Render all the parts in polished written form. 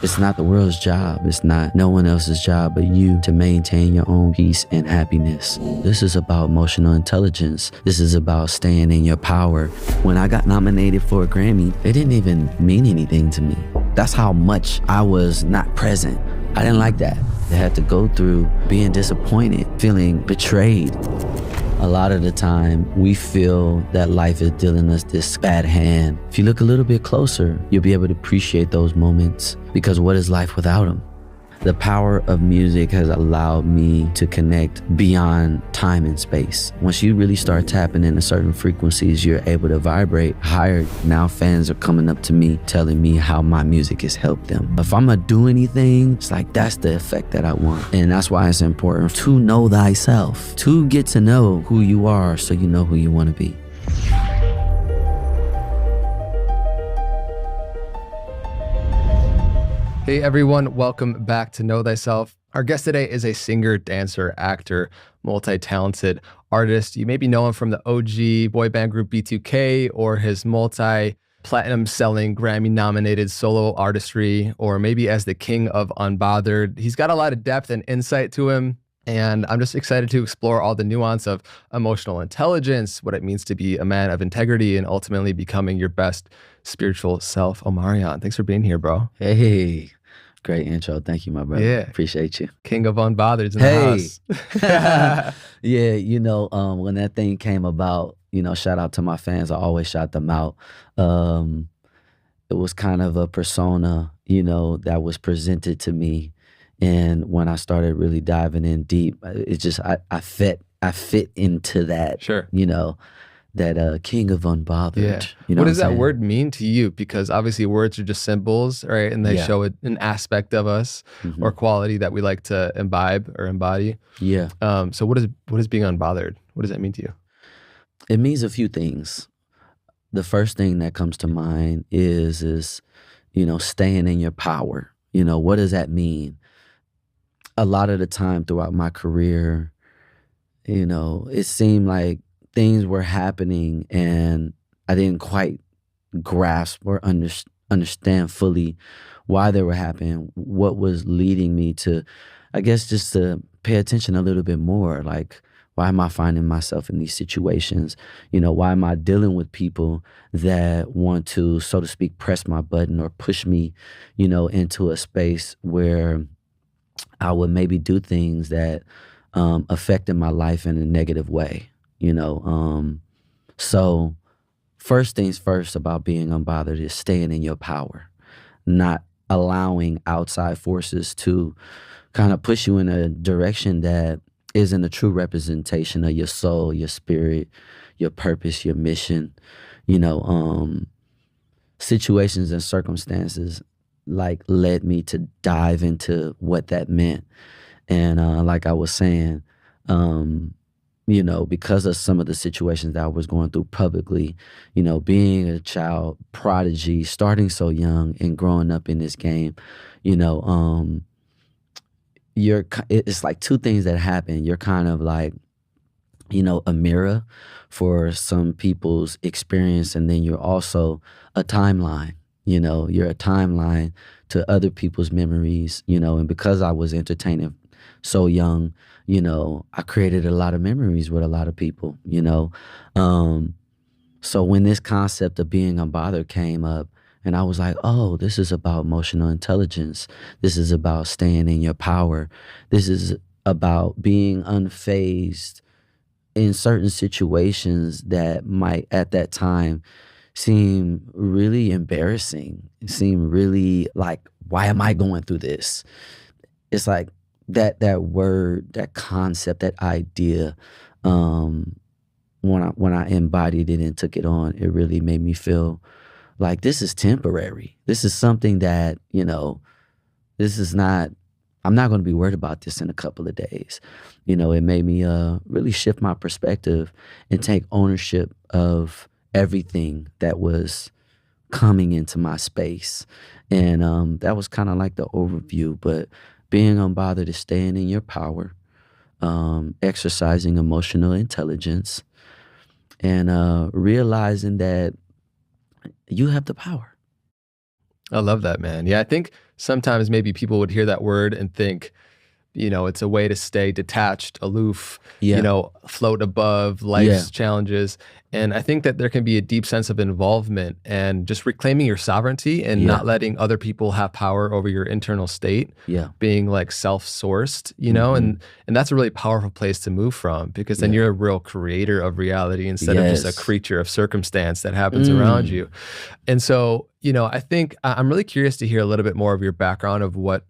It's not the world's job. It's not no one else's job but you to maintain your own peace and happiness. This is about emotional intelligence. This is about staying in your power. When I got nominated for a Grammy, it didn't even mean anything to me. That's how much I was not present. I didn't like that. I had to go through being disappointed, feeling betrayed. A lot of the time, we feel that life is dealing us this bad hand. If you look a little bit closer, you'll be able to appreciate those moments, because what is life without them? The power of music has allowed me to connect beyond time and space. Once you really start tapping into certain frequencies, you're able to vibrate higher. Now fans are coming up to me, telling me how my music has helped them. If I'm gonna do anything, it's like that's the effect that I want. And that's why it's important to know thyself, to get to know who you are so you know who you wanna be. Hey everyone, welcome back to Know Thyself. Our guest today is a singer, dancer, actor, multi-talented artist. You maybe know him from the OG boy band group B2K or his multi-platinum selling Grammy-nominated solo artistry, or maybe as the king of Unbothered. He's got a lot of depth and insight to him, and I'm just excited to explore all the nuance of emotional intelligence, what it means to be a man of integrity, and ultimately becoming your best spiritual self. Omarion, thanks for being here, bro. Hey, great intro. Thank you, my brother. Yeah. Appreciate you. King of Unbothered's in the house. Yeah, you know, when that thing came about, you know, shout out to my fans. I always shout them out. It was kind of a persona, you know, that was presented to me. And when I started really diving in deep, it just, I fit into that, Sure. You know, that king of unbothered. Yeah. You know what does that saying? word mean to you? Because obviously words are just symbols, right? And they show an aspect of us or quality that we like to imbibe or embody. Yeah. So what is being unbothered? What does that mean to you? It means a few things. The first thing that comes to mind is, you know, staying in your power. You know, what does that mean? A lot of the time throughout my career, you know, it seemed like things were happening and I didn't quite grasp or understand fully why they were happening, what was leading me to, I guess, just to pay attention a little bit more. Like, why am I finding myself in these situations? You know, why am I dealing with people that want to, so to speak, press my button or push me, you know, into a space where I would maybe do things that affected my life in a negative way. You know, so first things first about being unbothered is staying in your power, not allowing outside forces to kind of push you in a direction that isn't a true representation of your soul, your spirit, your purpose, your mission. You know, situations and circumstances like led me to dive into what that meant. And like I was saying, you know, because of some of the situations that I was going through publicly, you know, being a child prodigy, starting so young and growing up in this game, you know, it's like two things that happen. You're kind of like, you know, a mirror for some people's experience, and then you're also a timeline. You know, you're a timeline to other people's memories, you know, and because I was entertaining so young, you know, I created a lot of memories with a lot of people, you know. So when this concept of being unbothered came up, and I was like, oh, this is about emotional intelligence. This is about staying in your power. This is about being unfazed in certain situations that might at that time seem really embarrassing, seem really like, why am I going through this? It's like that word, that concept, that idea, when I embodied it and took it on, it really made me feel like this is temporary. This is something that, you know, this is not, I'm not going to be worried about this in a couple of days. You know, it made me really shift my perspective and take ownership of everything that was coming into my space. And that was kind of like the overview. But being unbothered is staying in your power, exercising emotional intelligence, and realizing that you have the power. I love that, man. Yeah, I think sometimes maybe people would hear that word and think, it's a way to stay detached, aloof, Yeah, float above yeah, life's challenges. And I think that there can be a deep sense of involvement and just reclaiming your sovereignty and yeah, not letting other people have power over your internal state, yeah. being like self-sourced, Hmm. and that's a really powerful place to move from because then Yeah. you're a real creator of reality instead of just a Yes. creature of circumstance that happens around Mm. you. And so, I think I'm really curious to hear a little bit more of your background of what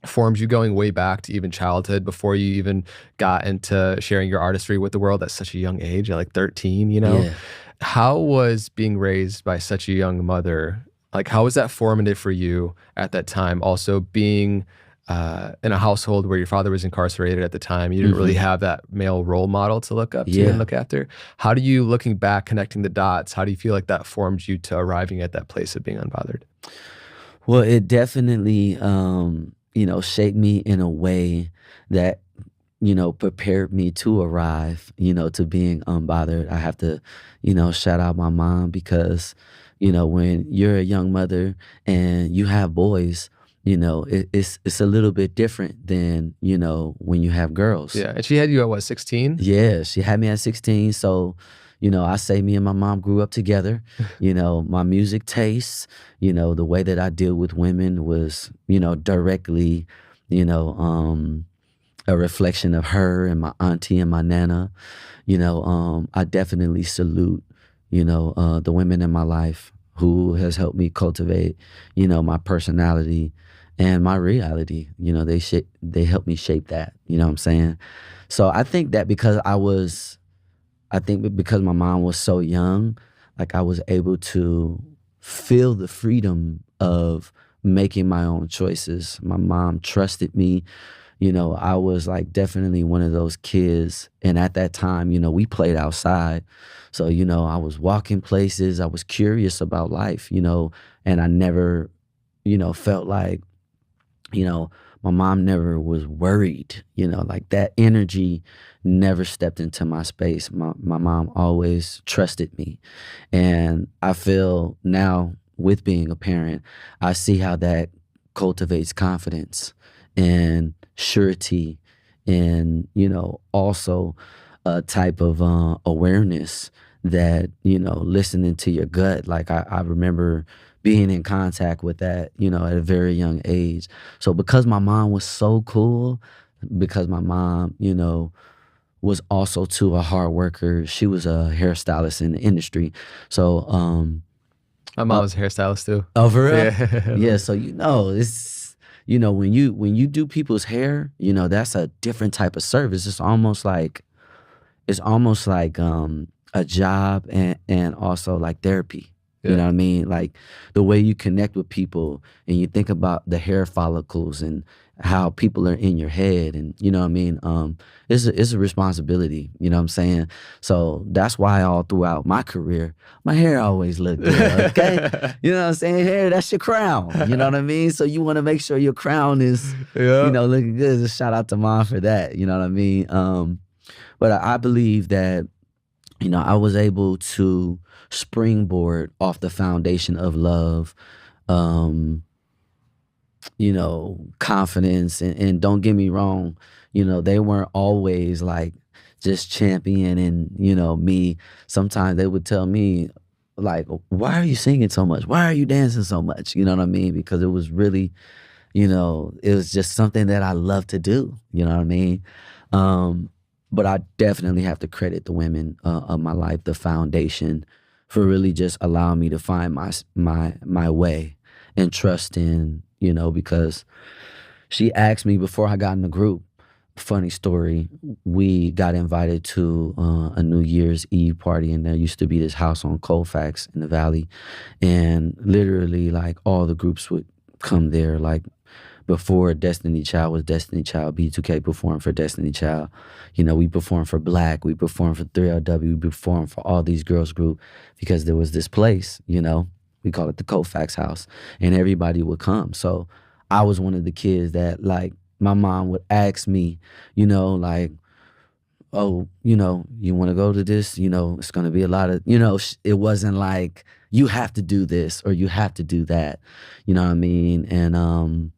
formed you going way back to even childhood before you even got into sharing your artistry with the world at such a young age, at like 13. Yeah. How was being raised by such a young mother? Like, how was that formative for you at that time? Also, being in a household where your father was incarcerated at the time, you didn't really Hmm. have that male role model to look up to and Yeah. look after. How do you, looking back, connecting the dots, how do you feel like that formed you to arriving at that place of being unbothered? Well, it definitely, shaped me in a way that, prepared me to arrive, to being unbothered. I have to, shout out my mom because, when you're a young mother and you have boys, it's a little bit different than, when you have girls. Yeah, and she had you at what, 16? Yeah, she had me at 16. So, I say me and my mom grew up together. My music tastes, the way that I deal with women was, directly, you know, um, a reflection of her and my auntie and my nana. I definitely salute, the women in my life who has helped me cultivate, my personality and my reality. They helped me shape that, you know what I'm saying? So I think that because my mom was so young, like I was able to feel the freedom of making my own choices. My mom trusted me. I was like definitely one of those kids. And at that time, we played outside. So, I was walking places. I was curious about life, and I never, felt like, you know, my mom never was worried, like that energy never stepped into my space. My mom always trusted me. And I feel now with being a parent, I see how that cultivates confidence and surety and, also a type of awareness that, listening to your gut. Like I remember being in contact with that, at a very young age. So because my mom was so cool, because my mom, was also too a hard worker. She was a hairstylist in the industry. So My mom uh, was a hairstylist too. for real? Yeah. Yeah, so it's when you do people's hair, that's a different type of service. It's almost like a job and also like therapy. You Yeah. know what I mean? Like the way you connect with people and you think about the hair follicles and how people are in your head and you know what I mean? It's a responsibility, you know what I'm saying? So that's why all throughout my career, my hair always looked good, okay? You know what I'm saying? Hair, that's your crown. You know what I mean? So you want to make sure your crown is, Yeah. looking good. Just shout out to mom for that. You know what I mean? But I believe that I was able to springboard off the foundation of love, um, confidence, and don't get me wrong, they weren't always like just championing, me. Sometimes they would tell me, like, why are you singing so much? Why are you dancing so much? You know what I mean? Because it was really, it was just something that I love to do. You know what I mean? Um, but I definitely have to credit the women of my life, the foundation, for really just allowing me to find my way and trust in, because she asked me before I got in the group. Funny story. We got invited to a New Year's Eve party, and there used to be this house on Colfax in the Valley, and literally, like all the groups would come there, like before Destiny Child was Destiny Child, B2K performed for Destiny Child. We performed for Black, we performed for 3LW, we performed for all these girls group because there was this place, we call it the Colfax House, and everybody would come. So I was one of the kids that like my mom would ask me, like, oh, you want to go to this? It's going to be a lot of, it wasn't like, you have to do this or you have to do that. You know what I mean? And